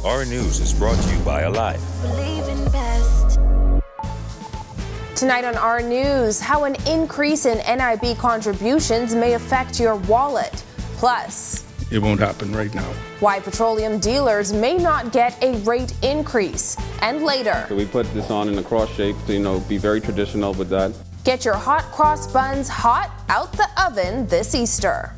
Our News is brought to you by Alive. Believe in best. Tonight on Our News, how an increase in NIB contributions may affect your wallet. Plus, it won't happen right now. Why petroleum dealers may not get a rate increase. And later, we put this on in a cross shape to, be very traditional with that. Get your hot cross buns hot out the oven this Easter.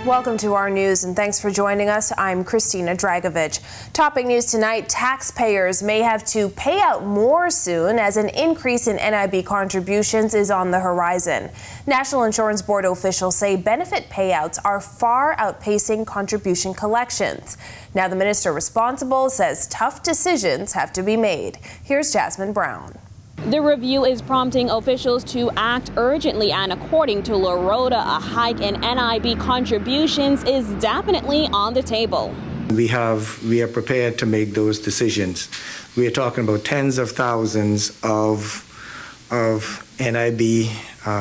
Welcome to Our News, and thanks for joining us. I'm Christina Dragovich. Topping news tonight, taxpayers may have to pay out more soon as an increase in NIB contributions is on the horizon. National Insurance Board officials say benefit payouts are far outpacing contribution collections. Now, the minister responsible says tough decisions have to be made. Here's Jasmine Brown. The review is prompting officials to act urgently, and according to Lorota, a hike in NIB contributions is definitely on the table. We are prepared to make those decisions. We are talking about tens of thousands of NIB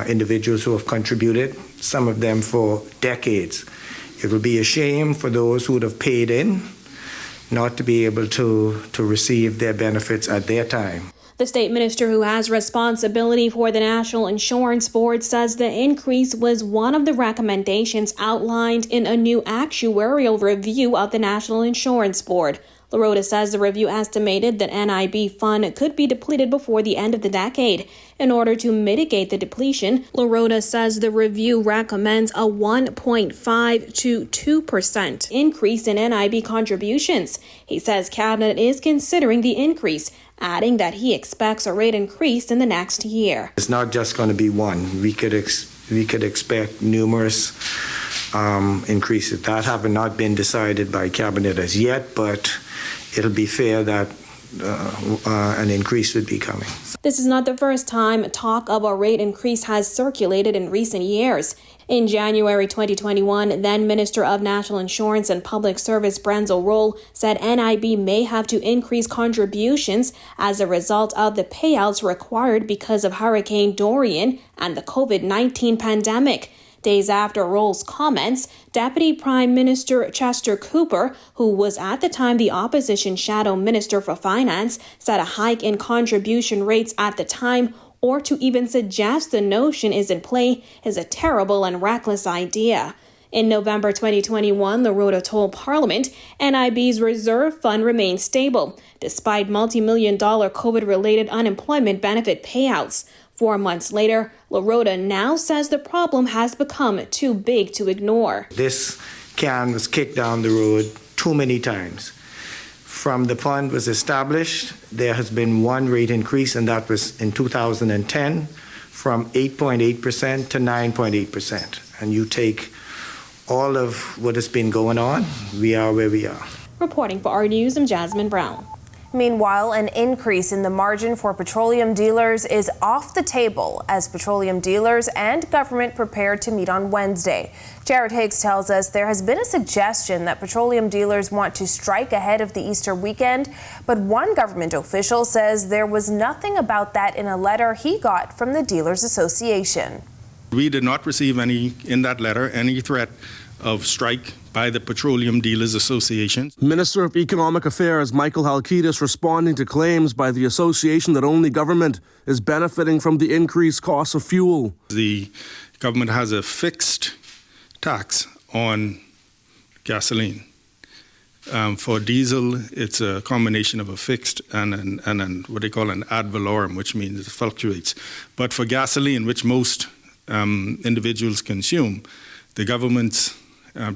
individuals who have contributed, some of them for decades. It will be a shame for those who would have paid in not to be able to receive their benefits at their time. The state minister who has responsibility for the National Insurance Board says the increase was one of the recommendations outlined in a new actuarial review of the National Insurance Board. Lorota says the review estimated that NIB fund could be depleted before the end of the decade. In order to mitigate the depletion, Lorota says the review recommends a 1.5 to 2% increase in NIB contributions. He says Cabinet is considering the increase, adding that he expects a rate increase in the next year. It's not just going to be one. We could expect numerous increases that have not been decided by Cabinet as yet, but it'll be fair that an increase would be coming. This is not the first time talk of a rate increase has circulated in recent years. In January 2021, then Minister of National Insurance and Public Service Brenzel Roll said NIB may have to increase contributions as a result of the payouts required because of Hurricane Dorian and the COVID-19 pandemic. Days after Roll's comments, Deputy Prime Minister Chester Cooper, who was at the time the opposition shadow minister for finance, said a hike in contribution rates at the time, or to even suggest the notion is in play, is a terrible and reckless idea. In November 2021, Lorota told Parliament NIB's reserve fund remains stable, despite multi-million-dollar COVID-related unemployment benefit payouts. 4 months later, Lorota now says the problem has become too big to ignore. This can was kicked down the road too many times. From the fund was established, there has been one rate increase, and that was in 2010 from 8.8% to 9.8%. And you take all of what has been going on, we are where we are. Reporting for Our News, I'm Jasmine Brown. Meanwhile, an increase in the margin for petroleum dealers is off the table as petroleum dealers and government prepare to meet on Wednesday. Jared Higgs tells us there has been a suggestion that petroleum dealers want to strike ahead of the Easter weekend, but one government official says there was nothing about that in a letter he got from the Dealers Association. We did not receive in that letter any threat of strike by the Petroleum Dealers Association. Minister of Economic Affairs Michael Halkitis responding to claims by the association that only government is benefiting from the increased cost of fuel. The government has a fixed tax on gasoline. For diesel, it's a combination of a fixed and what they call an ad valorem, which means it fluctuates. But for gasoline, which most individuals consume, the government's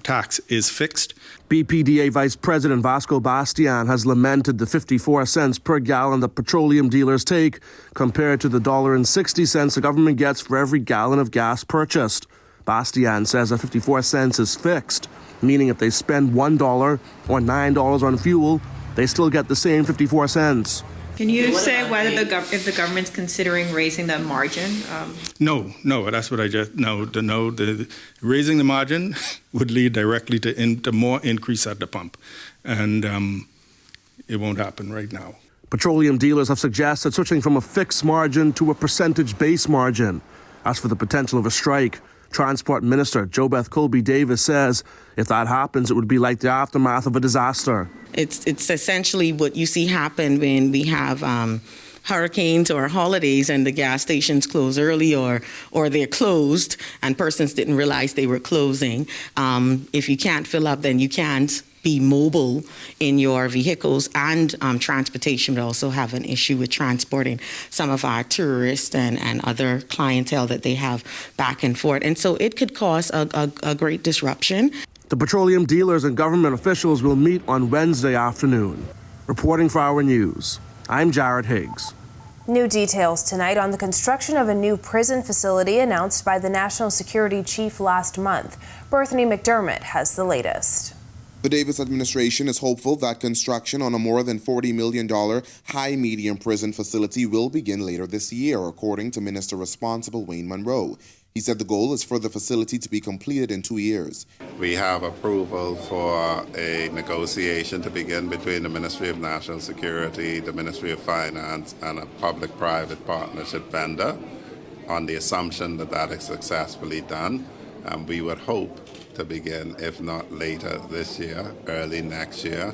tax is fixed. BPDA Vice President Vasco Bastian has lamented the 54 cents per gallon that petroleum dealers take compared to the $1.60 the government gets for every gallon of gas purchased. Bastian says that 54 cents is fixed, meaning if they spend $1 or $9 on fuel, they still get the same 54 cents. Can you say whether if the government's considering raising the margin? No, that's what I just, the raising the margin would lead directly to more increase at the pump. And it won't happen right now. Petroleum dealers have suggested switching from a fixed margin to a percentage-based margin. As for the potential of a strike, Transport Minister JoBeth Colby-Davis says if that happens, it would be like the aftermath of a disaster. It's essentially what you see happen when we have hurricanes or holidays and the gas stations close early or they're closed and persons didn't realize they were closing. If you can't fill up, then you can't be mobile in your vehicles, and transportation would also have an issue with transporting some of our tourists and other clientele that they have back and forth. And so it could cause a great disruption. The petroleum dealers and government officials will meet on Wednesday afternoon. Reporting for Our News, I'm Jared Higgs. New details tonight on the construction of a new prison facility announced by the National Security Chief last month. Bethany McDermott has the latest. The Davis administration is hopeful that construction on a more than $40 million high-medium prison facility will begin later this year, according to Minister Responsible Wayne Monroe. He said the goal is for the facility to be completed in 2 years. We have approval for a negotiation to begin between the Ministry of National Security, the Ministry of Finance, and a public-private partnership vendor on the assumption that that is successfully done. We would hope to begin, if not later this year, early next year,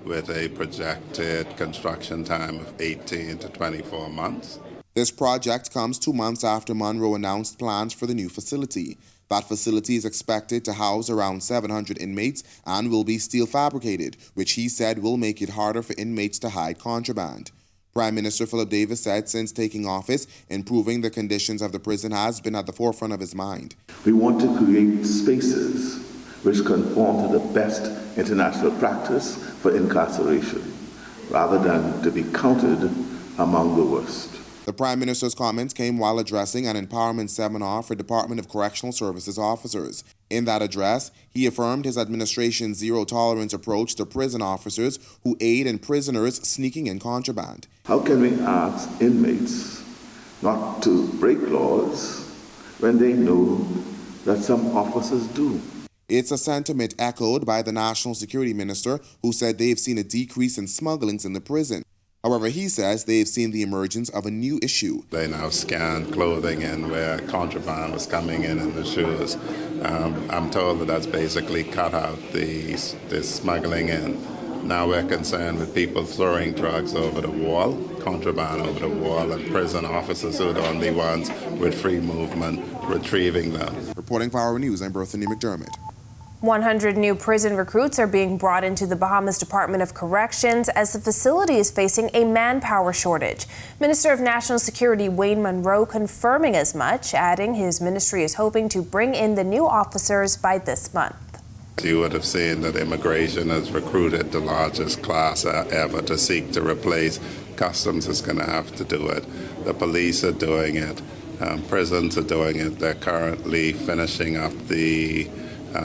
with a projected construction time of 18 to 24 months. This project comes 2 months after Monroe announced plans for the new facility. That facility is expected to house around 700 inmates and will be steel fabricated, which he said will make it harder for inmates to hide contraband. Prime Minister Philip Davis said since taking office, improving the conditions of the prison has been at the forefront of his mind. We want to create spaces which conform to the best international practice for incarceration, rather than to be counted among the worst. The Prime Minister's comments came while addressing an empowerment seminar for Department of Correctional Services officers. In that address, he affirmed his administration's zero-tolerance approach to prison officers who aid in prisoners sneaking in contraband. How can we ask inmates not to break laws when they know that some officers do? It's a sentiment echoed by the National Security Minister, who said they've seen a decrease in smugglings in the prison. However, he says they've seen the emergence of a new issue. They now scanned clothing in where contraband was coming in the shoes. I'm told that that's basically cut out the smuggling in. Now we're concerned with people throwing drugs over the wall, contraband over the wall, and prison officers who are the only ones with free movement retrieving them. Reporting for Our News, I'm Bethany McDermott. 100 new prison recruits are being brought into the Bahamas Department of Corrections as the facility is facing a manpower shortage. Minister of National Security Wayne Monroe confirming as much, adding his ministry is hoping to bring in the new officers by this month. You would have seen that immigration has recruited the largest class ever to seek to replace. Customs is going to have to do it. The police are doing it. Prisons are doing it. They're currently finishing up the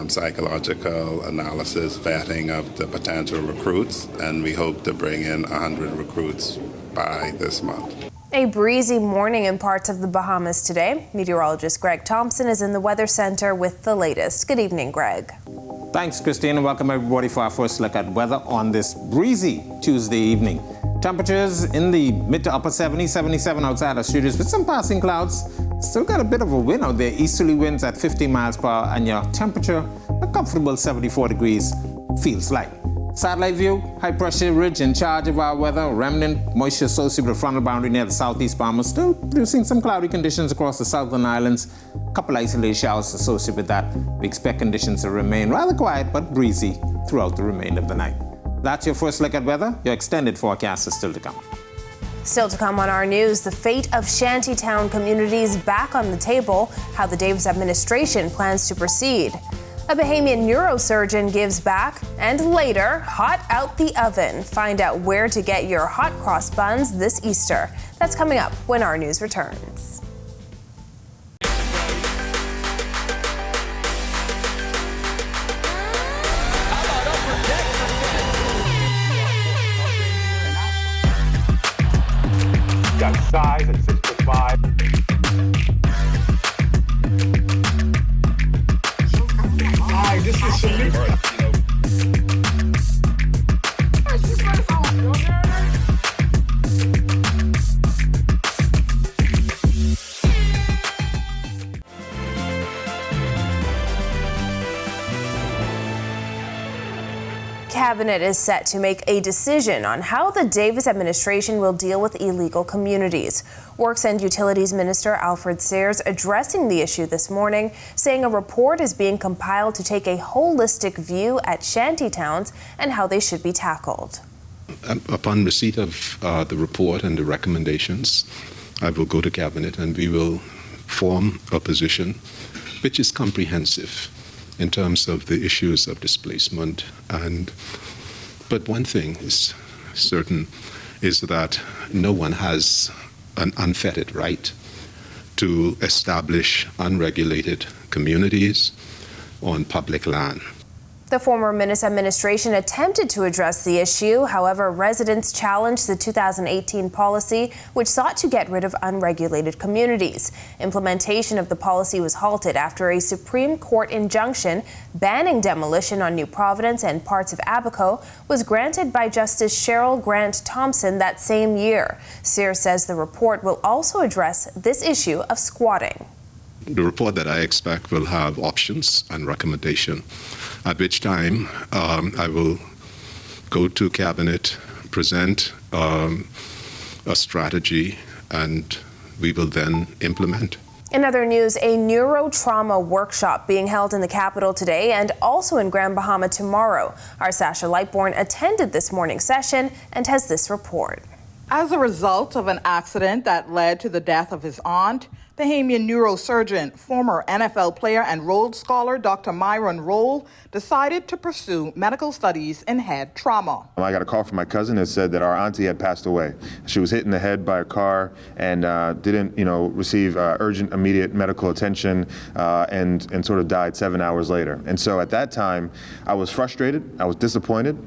psychological analysis, vetting of the potential recruits, and we hope to bring in 100 recruits by this month. A breezy morning in parts of the Bahamas today. Meteorologist Greg Thompson is in the Weather Center with the latest. Good evening, Greg. Thanks, Christine, and welcome everybody for our first look at weather on this breezy Tuesday evening. Temperatures in the mid to upper 70s, 77 outside our studios with some passing clouds. Still got a bit of a wind out there, easterly winds at 50 miles per hour, and your temperature, a comfortable 74 degrees, feels light. Satellite view, high pressure ridge in charge of our weather, remnant moisture associated with frontal boundary near the southeast Bahamas, still producing some cloudy conditions across the southern islands. A couple isolated showers associated with that. We expect conditions to remain rather quiet but breezy throughout the remainder of the night. That's your first look at weather. Your extended forecast is still to come. Still to come on Our News, the fate of shantytown communities back on the table, how the Davis administration plans to proceed. A Bahamian neurosurgeon gives back, and later, hot out the oven. Find out where to get your hot cross buns this Easter. That's coming up when Our News returns. Got size at 6'5". Hi, this is Shamika. Cabinet is set to make a decision on how the Davis administration will deal with illegal communities. Works and Utilities Minister Alfred Sayers addressing the issue this morning, saying a report is being compiled to take a holistic view at shantytowns and how they should be tackled. Upon receipt of the report and the recommendations, I will go to Cabinet and we will form a position which is comprehensive in terms of the issues of displacement. But one thing is certain, is that no one has an unfettered right to establish unregulated communities on public land. The former Minnis administration attempted to address the issue. However, residents challenged the 2018 policy, which sought to get rid of unregulated communities. Implementation of the policy was halted after a Supreme Court injunction banning demolition on New Providence and parts of Abaco was granted by Justice Cheryl Grant Thompson that same year. Sears says the report will also address this issue of squatting. The report that I expect will have options and recommendation, at which time I will go to Cabinet, present a strategy, and we will then implement. In other news, a neurotrauma workshop being held in the capital today and also in Grand Bahama tomorrow. Our Sasha Lightbourne attended this morning's session and has this report. As a result of an accident that led to the death of his aunt, Bahamian neurosurgeon, former NFL player and Rhodes Scholar Dr. Myron Roll decided to pursue medical studies in head trauma. I got a call from my cousin that said that our auntie had passed away. She was hit in the head by a car and didn't, receive urgent, immediate medical attention and sort of died 7 hours later. And so at that time, I was frustrated, I was disappointed.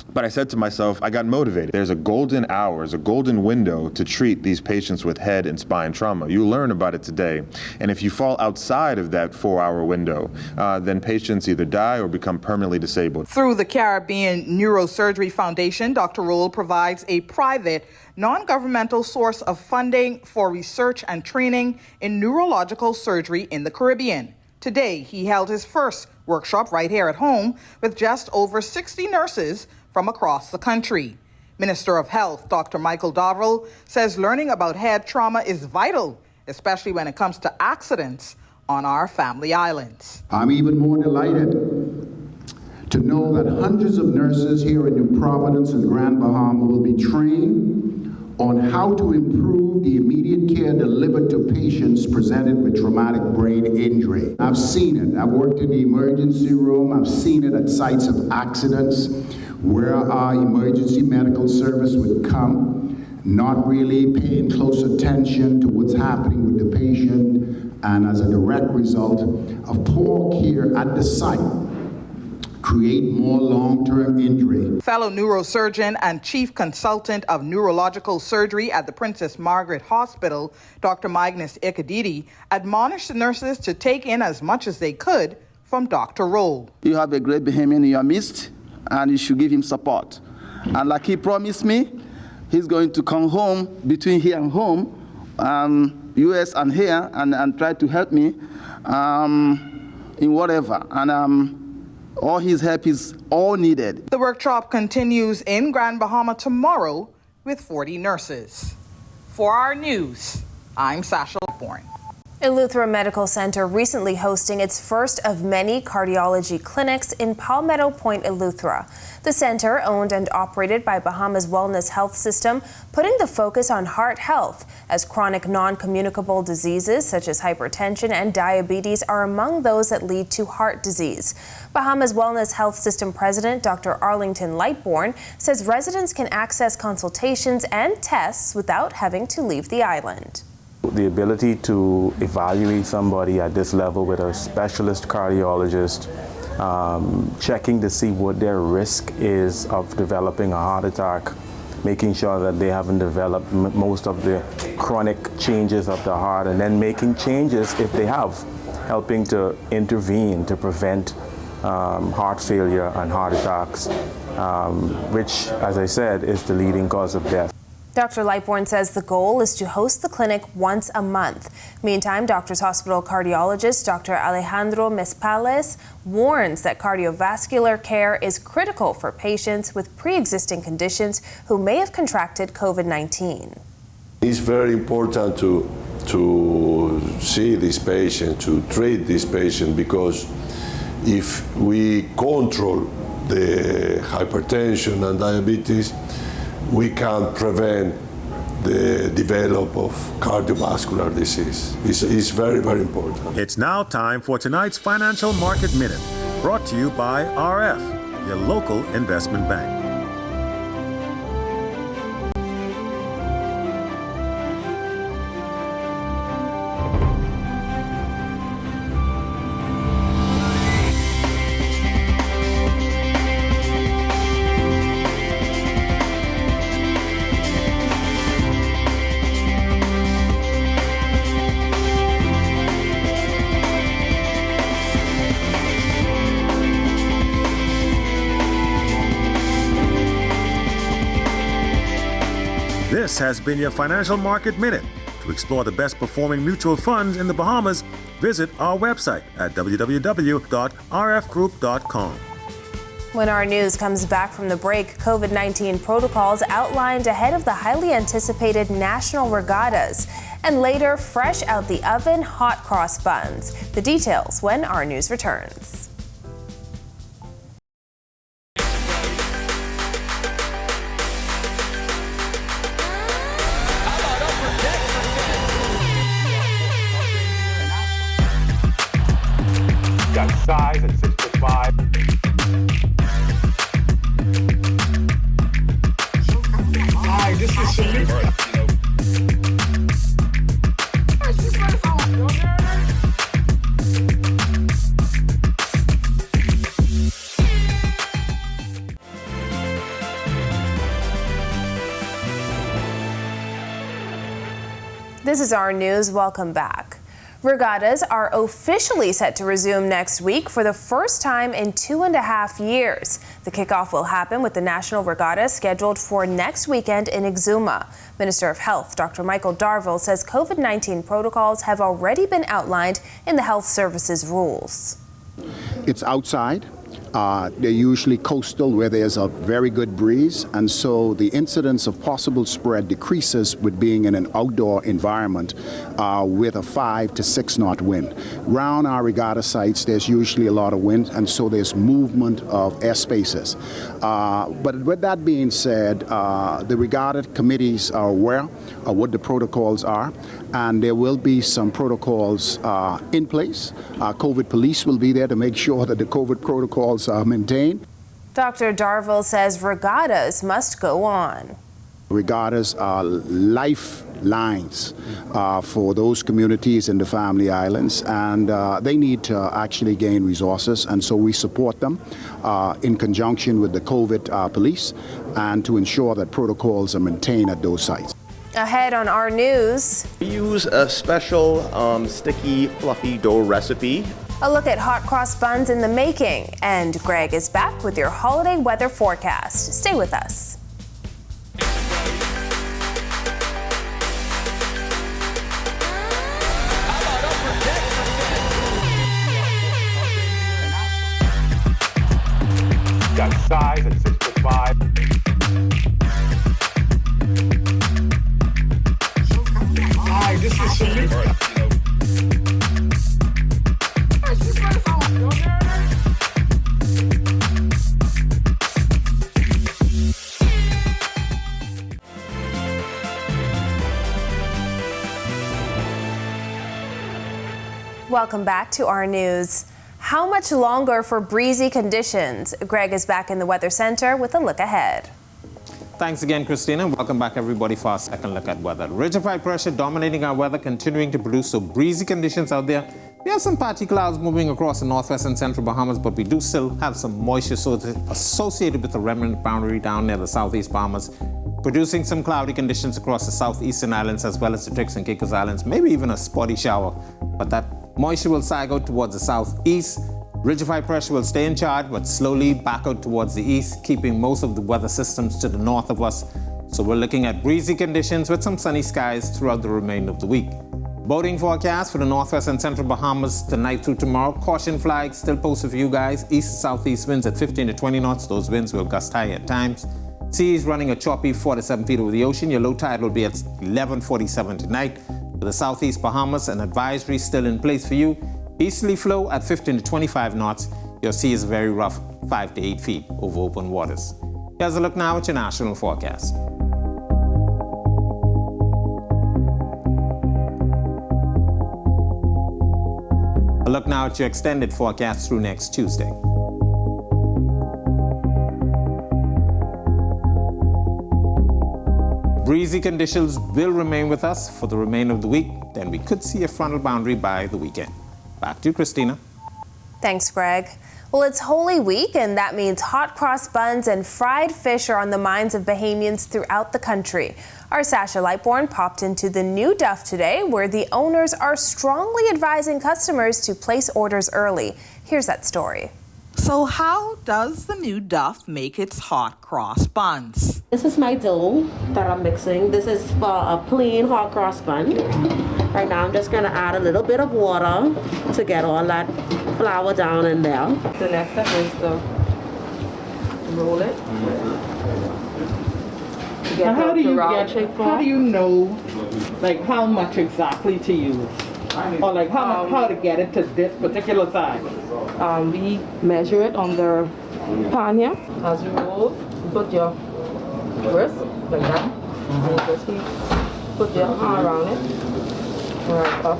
But I said to myself, I got motivated. There's a golden hour, a golden window to treat these patients with head and spine trauma. You learn about it today. And if you fall outside of that 4-hour window, then patients either die or become permanently disabled. Through the Caribbean Neurosurgery Foundation, Dr. Roll provides a private, non-governmental source of funding for research and training in neurological surgery in the Caribbean. Today, he held his first workshop right here at home with just over 60 nurses from across the country. Minister of Health, Dr. Michael Doverill, says learning about head trauma is vital, especially when it comes to accidents on our family islands. I'm even more delighted to know that hundreds of nurses here in New Providence and Grand Bahama will be trained on how to improve the immediate care delivered to patients presented with traumatic brain injury. I've seen it. I've worked in the emergency room. I've seen it at sites of accidents where our emergency medical service would come, not really paying close attention to what's happening with the patient, and as a direct result of poor care at the site, create more long-term injury. Fellow neurosurgeon and chief consultant of neurological surgery at the Princess Margaret Hospital, Dr. Magnus Ikadidi, admonished the nurses to take in as much as they could from Dr. Roll. You have a great Bahamian in your midst, and you should give him support. And like he promised me, he's going to come home, between here and home, US and here, and try to help me in whatever. And all his help is all needed. The workshop continues in Grand Bahama tomorrow with 40 nurses. For our news, I'm Sasha Lightbourne. Eleuthera Medical Center recently hosting its first of many cardiology clinics in Palmetto Point, Eleuthera. The center, owned and operated by Bahamas Wellness Health System, putting the focus on heart health, as chronic non-communicable diseases such as hypertension and diabetes are among those that lead to heart disease. Bahamas Wellness Health System President Dr. Arlington Lightbourne says residents can access consultations and tests without having to leave the island. The ability to evaluate somebody at this level with a specialist cardiologist, checking to see what their risk is of developing a heart attack, making sure that they haven't developed most of the chronic changes of the heart, and then making changes if they have, helping to intervene to prevent heart failure and heart attacks, which, as I said, is the leading cause of death. Dr. Lightbourne says the goal is to host the clinic once a month. Meantime, Doctors Hospital cardiologist Dr. Alejandro Mespales warns that cardiovascular care is critical for patients with pre-existing conditions who may have contracted COVID-19. It's very important to see this patient, to treat this patient, because if we control the hypertension and diabetes, we can prevent the development of cardiovascular disease. It's very, very important. It's now time for tonight's Financial Market Minute, brought to you by RF, your local investment bank. This has been your Financial Market Minute. To explore the best performing mutual funds in the Bahamas, visit our website at www.rfgroup.com. When our news comes back from the break, COVID-19 protocols outlined ahead of the highly anticipated national regattas, and later, fresh out the oven hot cross buns. The details when our news returns. Got size at 6'5". Hi, this is Samir. This is our news. Welcome back. Regattas are officially set to resume next week for the first time in 2.5 years. The kickoff will happen with the National Regatta scheduled for next weekend in Exuma. Minister of Health, Dr. Michael Darville, says COVID-19 protocols have already been outlined in the health services rules. It's outside. They're usually coastal where there's a very good breeze, and so the incidence of possible spread decreases with being in an outdoor environment with a 5 to 6 knot wind. Around our regatta sites, there's usually a lot of wind, and so there's movement of air spaces. But with that being said, the regatta committees are aware of what the protocols are, and there will be some protocols in place. COVID police will be there to make sure that the COVID protocols are maintained. Dr. Darville says regattas must go on. Regattas are lifelines for those communities in the Family Islands, and they need to actually gain resources, and so we support them in conjunction with the COVID police and to ensure that protocols are maintained at those sites. Ahead on our news, we use a special sticky, fluffy dough recipe. A look at hot cross buns in the making, and Greg is back with your holiday weather forecast. Stay with us. Got size at 6'5". Hi, this is Samir. Welcome back to our news. How much longer for breezy conditions? Greg is back in the Weather Center with a look ahead. Thanks again, Christina. Welcome back, everybody, for our second look at weather. Ridge of high pressure dominating our weather, continuing to produce so breezy conditions out there. We have some patchy clouds moving across the northwest and central Bahamas, but we do still have some moisture associated with the remnant boundary down near the southeast Bahamas, producing some cloudy conditions across the southeastern islands as well as the Turks and Caicos Islands, maybe even a spotty shower. But that moisture will sag out towards the southeast. Ridge of high pressure will stay in charge, but slowly back out towards the east, keeping most of the weather systems to the north of us. So we're looking at breezy conditions with some sunny skies throughout the remainder of the week. Boating forecast for the northwest and central Bahamas tonight through tomorrow. Caution flag still posted for you guys. East to southeast winds at 15 to 20 knots. Those winds will gust high at times. Seas running a choppy 4 to 7 feet over the ocean. Your low tide will be at 11:47 tonight. For the southeast Bahamas, an advisory still in place for you. Easterly flow at 15 to 25 knots. Your sea is very rough, 5 to 8 feet over open waters. Here's a look now at your national forecast. A look now at your extended forecast through next Tuesday. Breezy conditions will remain with us for the remainder of the week. Then we could see a frontal boundary by the weekend. Back to you, Christina. Thanks, Greg. Well, it's Holy Week, and that means hot cross buns and fried fish are on the minds of Bahamians throughout the country. Our Sasha Lightbourne popped into the New Duff today, where the owners are strongly advising customers to place orders early. Here's that story. So how does the New Duff make its hot cross buns? This is my dough that I'm mixing. This is for a plain hot cross bun. Right now I'm just going to add a little bit of water to get all that flour down in there. The next step is to roll it. How do you know like how much exactly to use? Or like how to get it to this particular size? We measure it on the pan here. As you roll, you put your wrist like that. And you just keep put your hand around it. Right up.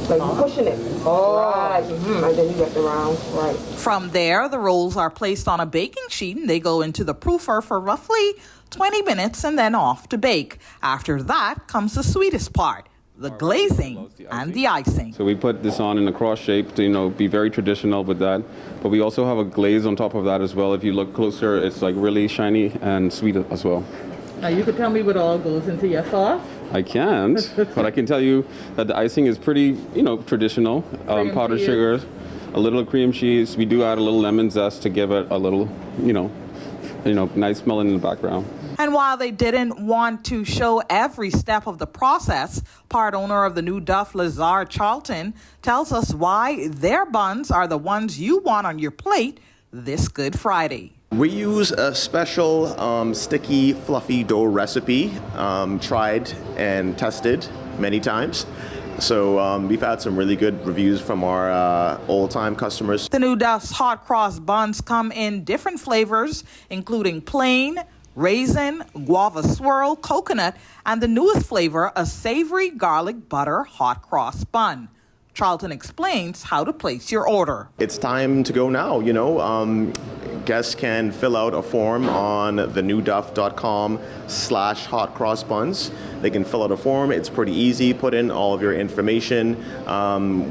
Like you're pushing it. Right. And then you get the round. Right. From there, the rolls are placed on a baking sheet and they go into the proofer for roughly 20 minutes and then off to bake. After that comes the sweetest part, the glazing and the icing. So we put this on in a cross shape to, be very traditional with that. But we also have a glaze on top of that as well. If you look closer, it's like really shiny and sweet as well. Now you could tell me what all goes into your sauce? I can't, but I can tell you that the icing is pretty, traditional. Powdered sugar, a little cream cheese. We do add a little lemon zest to give it a little, nice smell in the background. And while they didn't want to show every step of the process, part owner of the New Duff, Lazar Charlton, tells us why their buns are the ones you want on your plate this Good Friday. We use a special sticky, fluffy dough recipe, tried and tested many times. So we've had some really good reviews from our old-time customers. The New Duff's hot cross buns come in different flavors, including plain, raisin, guava swirl, coconut, and the newest flavor, a savory garlic butter hot cross bun. Charlton explains how to place your order. It's time to go now, Guests can fill out a form on thenewduff.com/hotcrossbuns. They can fill out a form. It's pretty easy. Put in all of your information,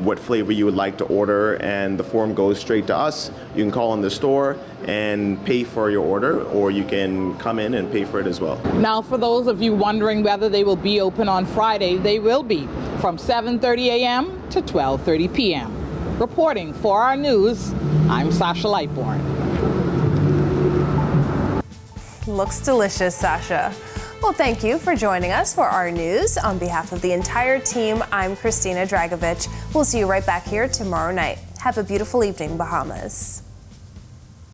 what flavor you would like to order, and the form goes straight to us. You can call in the store and pay for your order, or you can come in and pay for it as well. Now, for those of you wondering whether they will be open on Friday, they will be from 7:30 a.m. to 12:30 p.m. Reporting for our news, I'm Sasha Lightbourne. Looks delicious, Sasha. Well, thank you for joining us for our news. On behalf of the entire team, I'm Christina Dragovich. We'll see you right back here tomorrow night. Have a beautiful evening, Bahamas.